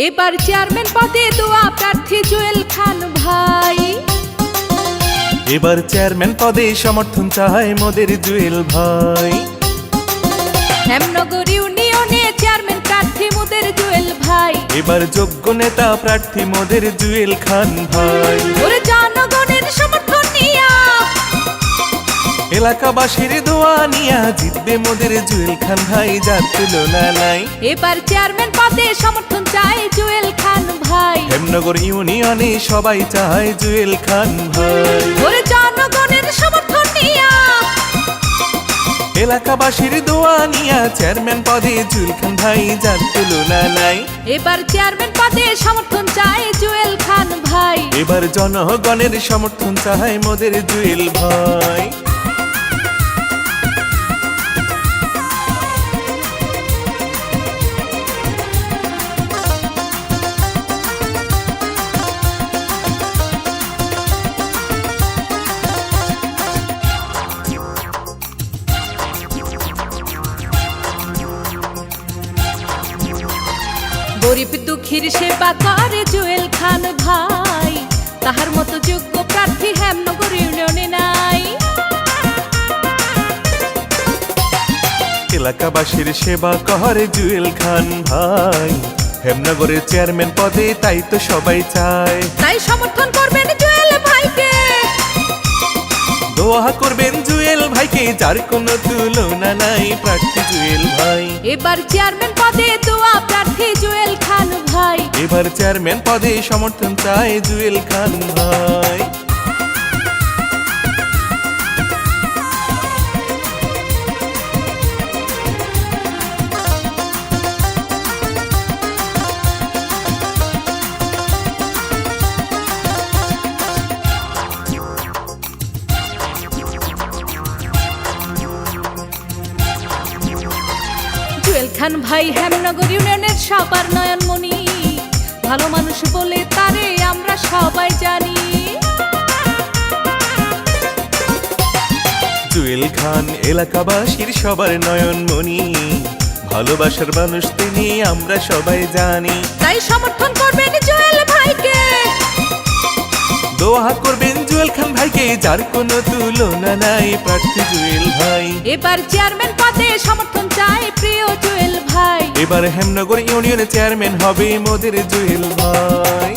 এবার চেয়ারম্যান পদে দোয়া প্রার্থী জুয়েল খান ভাই। এবার চেয়ারম্যান পদে সমর্থন চায় মোদের জুয়েল ভাই। হেমনগর ইউনিয়নে চেয়ারম্যান প্রার্থী মোদের জুয়েল ভাই। এবার যোগ্য নেতা প্রার্থী মোদের জুয়েল খান ভাই। ওরে জনগণের সমর্থন নিয়া, এলাকাবাসীর দোয়া নিয়া জিতবে মোদের জুয়েল খান ভাই, যার তুলনা নাই। এবার চেয়ারম্যান পদে সমর্থন চায় জুয়েল খান ভাই। হেমনগর ইউনিয়নে সবাই চায় জুয়েল খান ভাই। ওরে জনগণের সমর্থন নিয়া, এলাকাবাসীর দোয়া নিয়া চেয়ারম্যান পদে জুয়েল খান ভাই, যার তুলনা নাই। এবার চেয়ারম্যান পদে সমর্থন চায় জুয়েল খান ভাই। এবার জনগণের সমর্থন চায় মোদের জুয়েল ভাই। গরিব দুঃখীর সেবা করে জুয়েল খান ভাই, তাহার মতো যোগ্য প্রার্থী হেমনগর ইউনিয়নে নাই। এলাকাবাসীর সেবা করে জুয়েল খান ভাই, হেমনগরের চেয়ারম্যান পদে তাই তো সবাই চায়। তাই সমর্থন করবেন জুয়েল ভাইকে, দোয়া করবেন জুয়েল ভাইকে, যার কোনো তুলনা নাই প্রার্থী জুয়েল ভাই। এবার চেয়ারম্যান পদে দোয়া প্রার্থী জুয়েল খান ভাই। এবার চেয়ারম্যান পদে সমর্থন চায় জুয়েল খান ভাই। জুয়েল খান ভাই হেমনগর ইউনিয়নের সবার নয়নমণি, ভালো মানুষ বলে তারে আমরা সবাই জানি। জুয়েল খান এলাকাবাসীর সবার নয়নমণি, ভালোবাসার মানুষ তিনি আমরা সবাই জানি। তাই সমর্থন করবেন জুয়েল ভাইকে, দোয়া করবেন জুয়েল খান ভাইকে, যার কোনো তুলনা নাই প্রার্থী জুয়েল ভাই। এবার চেয়ারম্যান পদে সমর্থন চায় প্রিয় জুয়েল ভাই। এবার হেমনগর ইউনিয়নের চেয়ারম্যান হবে মোদের জুয়েল ভাই।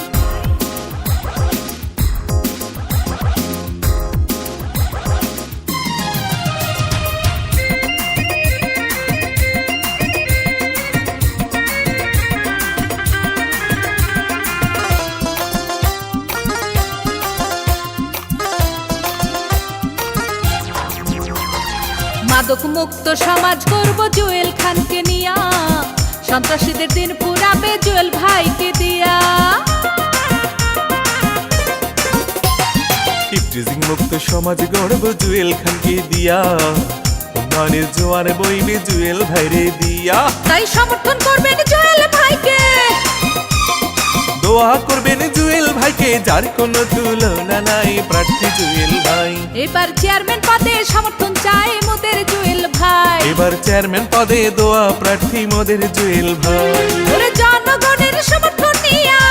মাদক মুক্ত সমাজ করব জুয়েল খানকে নিয়া, সন্ত্রাসীদের দিন পুরাবে জুয়েল ভাইকে দিয়া। ইফটিজিং মুক্ত সমাজ গড়ব জুয়েল খানকে দিয়া, উন্নয়নের জোয়ার বইবে জুয়েল ভাইরে দিয়া। তাই সমর্থন করবেন জুয়েল ভাইকে, দোয়া করবেন জুয়েল ভাইকে, যার কোনো তুলনা নাই প্রার্থী জুয়েল ভাই। এবার চেয়ারম্যান পদে সমর্থন চায় মোদের জুয়েল ভাই। এবার চেয়ারম্যান পদে দোয়া প্রার্থী মোদের জুয়েল ভাই। ওরে জনগণের সমর্থন নিয়া,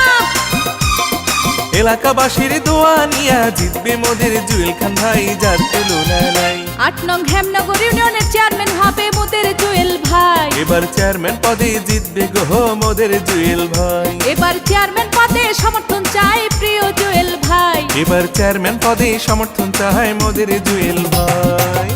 এলাকাবাসীর দোয়া নিয়া জিতবে মোদের জুয়েল খান ভাই, যার তুলনা নাই। 8 নং হেমনগর ইউনিয়নের চেয়ারম্যান হবে মোদের জুয়েল ভাই। এবার চেয়ারম্যান পদে জিতবে গো মোদের জুয়েল ভাই। এবার চেয়ারম্যান পদে সমর্থন চায় প্রিয় জুয়েল ভাই। এবার চেয়ারম্যান পদে সমর্থন চায় মোদের জুয়েল ভাই।